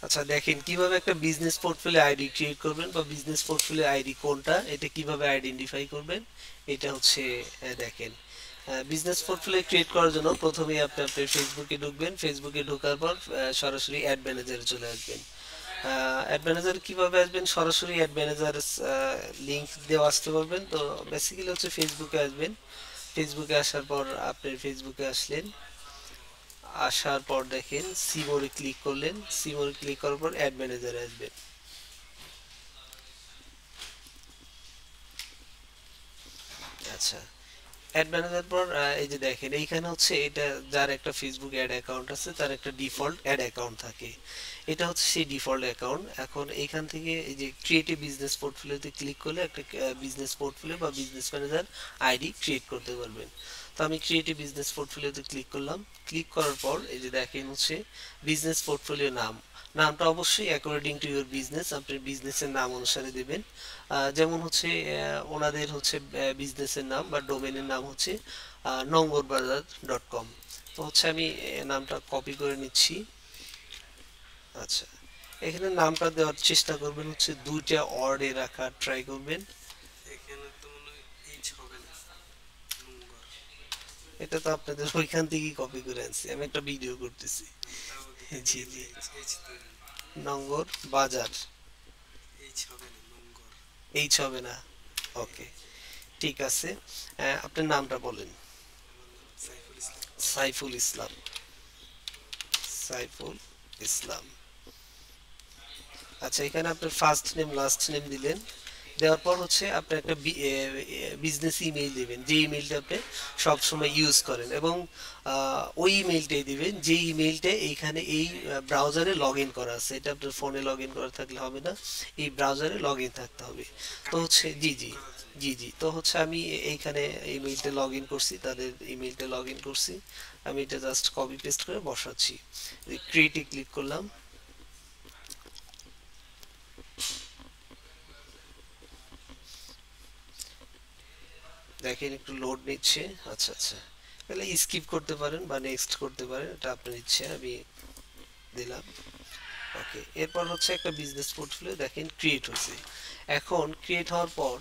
আচ্ছা দেখেন কিভাবে একটা বিজনেস পোর্টফোলিও আইডি ক্রিয়েট করবেন বা বিজনেস পোর্টফোলিও আইডি কোনটা এটা কিভাবে আইডেন্টিফাই করবেন। এটা হচ্ছে দেখেন বিজনেস পোর্টফোলিও ক্রিয়েট করার জন্য প্রথমেই আপনি আপনার ফেসবুকে ঢুকবেন। ফেসবুকে ঢোকার পর সরাসরি অ্যাড ম্যানেজারে চলে আসবেন। অ্যাড ম্যানেজার কিভাবে আসবেন, সরাসরি অ্যাড ম্যানেজার লিংক দেওয়া আসতে পারবেন। তো বেসিক্যালি হচ্ছে ফেসবুকে আসবেন। ফেসবুকে আসার পর আপনি ফেসবুকে আসলেন, আসার পর দেখেন সিমোরে ক্লিক করলেন, সিমোরে ক্লিক করার পর অ্যাড ম্যানেজারে আসবেন। আচ্ছা, অ্যাড ম্যানেজার পর এই যে দেখেন এইখানে হচ্ছে এটা যার একটা ফেসবুক অ্যাড অ্যাকাউন্ট আছে তার একটা ডিফল্ট অ্যাড অ্যাকাউন্ট থাকে। এটা হচ্ছে সেই ডিফল্ট অ্যাকাউন্ট। এখন এইখান থেকে এই যে ক্রিয়েটিভ বিজনেস পোর্টফোলিওতে ক্লিক করলে একটা বিজনেস পোর্টফোলিও বা বিজনেস ম্যানেজার আইডি ক্রিয়েট করতে পারবেন। তো আমি ক্রিয়েটিভ বিজনেস পোর্টফোলিওতে ক্লিক করলাম। ক্লিক করার পর এই যে দেখেন হচ্ছে বিজনেস পোর্টফোলিও নাম, নামটা অবশ্যই অ্যাকর্ডিং টু ইউর বিজনেস আপনার বিজনেসের নাম অনুসারে দেবেন। যেমন হচ্ছে ওনাদের হচ্ছে বিজনেসের নাম বা ডোমেনের নাম হচ্ছে nongorbazaar.com। তো হচ্ছে আমি নামটা কপি করে নিচ্ছি। আচ্ছা, এখানে নামটা দেওয়ার চেষ্টা করবেন হচ্ছে দুইটা ওয়ার্ডে রাখার ট্রাই করবেন। এখানে তো মনে হয় এইচ হবে না, নোংর। এটা তো আপনাদের ওইখান থেকেই কপি করে আনছি, আমি একটা ভিডিও করতেছি। তাও দেখেন G M G, H H তৈরি। নঙ্গর বাজার। এইচ হবে না, নোংর। এইচ হবে না, ওকে ঠিক আছে। আপনার নামটা বলেন। আমার নাম সাইফুল ইসলাম। সাইফুল ইসলাম, সাইফুল ইসলাম। আচ্ছা, এখানে আপনার ফার্স্ট নেম লাস্ট নেম দিলেন। দেওয়ার পর হচ্ছে আপনি একটা বিজনেস ইমেইল দিবেন, যে ইমেইলটা আপনি সব সময় ইউজ করেন, এবং ওই ইমেইলটাই দিবেন যে ইমেইলটা এইখানে এই ব্রাউজারে লগ ইন করা আছে। এটা আপনার ফোনে লগ ইন করা থাকলে হবে না, এই ব্রাউজারে লগ ইন থাকতে হবে। তো হচ্ছে জি কানেক্ট জি, করার জন্য। জি জি, তো হচ্ছে আমি এইখানে ইমেইলটা লগ ইন করছি, তাদের ইমেইলটা লগ ইন করছি। আমি এটা জাস্ট কপি পেস্ট করে বসাচ্ছি। ক্রিয়েটে ক্লিক করলাম। দেখেন একটু লোড নিচ্ছে। আচ্ছা আচ্ছা, তাহলে স্কিপ করতে পারেন বা নেক্সট করতে পারেন, এটা আপনার ইচ্ছে। আমি দিলাম ওকে। এরপর হচ্ছে একটা বিজনেস পোর্টফোলিও দেখেন ক্রিয়েট হয়েছে। এখন ক্রিয়েট হওয়ার পর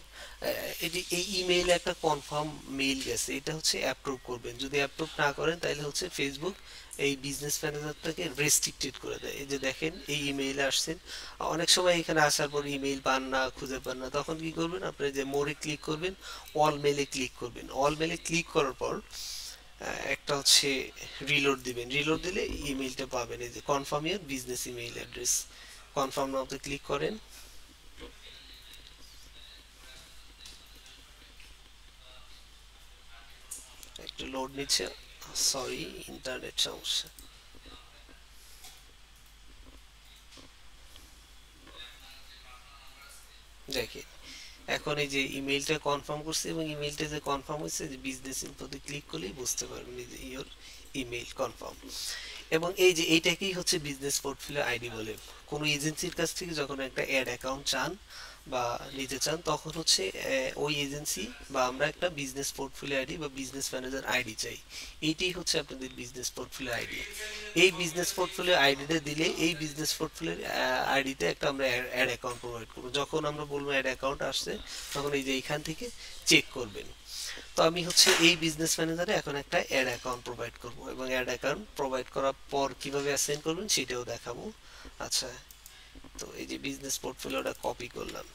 এটি এই ইমেইলে একটা কনফার্ম মেইল গেছে, এটা হচ্ছে অ্যাপ্রুভ করবেন। যদি অ্যাপ্রুভ না করেন তাহলে হচ্ছে ফেসবুক এই বিজনেস ম্যানেজারটাকে রেস্ট্রিক্টেড করে দেয়। এই যে দেখেন এই ইমেইলে আসছেন, অনেক সময় এখানে আসার পর ইমেইল পান না, খুঁজে পান না, তখন কি করবেন, আপনি যে মোরে ক্লিক করবেন, অল মেলে ক্লিক করবেন। অল মেলে ক্লিক করার পর একটা হচ্ছে রিলোড দিবেন। রিলোড দিলে ইমেইলটা পাবেন, এই যে confirm your business email address. Confirm নাওতে ক্লিক করেন। একটু লোড নিচ্ছে, সরি ইন্টারনেট সমস্যা। দেখে এখন এই যে ইমেইলটা কনফার্ম করছে, এবং ইমেইলটা যে কনফার্ম হয়েছে, যে বিজনেস ইনফোতে ক্লিক করলেই বুঝতে পারবেন এই যে ইওর ইমেইল কনফার্ম। এবং এই যে এইটাকেই হচ্ছে বিজনেস পোর্টফোলিও আইডি বলে। কোনো এজেন্সির কাছ থেকে যখন একটা অ্যাড অ্যাকাউন্ট চান বা নিতে চান, তখন হচ্ছে ওই এজেন্সি বা আমরা একটা বিজনেস পোর্টফোলিও আইডি বা বিজনেস ম্যানেজার আইডি চাই। এইটাই হচ্ছে আপনাদের বিজনেস পোর্টফোলিও আইডি। এই বিজনেস পোর্টফোলিও আইডিটা দিলে এই বিজনেস পোর্টফোলিও আইডিতে একটা আমরা অ্যাড অ্যাকাউন্ট প্রোভাইড করবো। যখন আমরা বলবো অ্যাড অ্যাকাউন্ট আসছে, তখন এই যে এইখান থেকে চেক করবেন। তো আমি হচ্ছে এই বিজনেস ম্যানেজারে এখন একটা অ্যাড অ্যাকাউন্ট প্রোভাইড করব, এবং অ্যাড অ্যাকাউন্ট প্রোভাইড করার পর কিভাবে অ্যাসাইন করবেন সেটাও দেখাবো। আচ্ছা, তো এই যে বিজনেস পোর্টফোলিওটা কপি করলাম।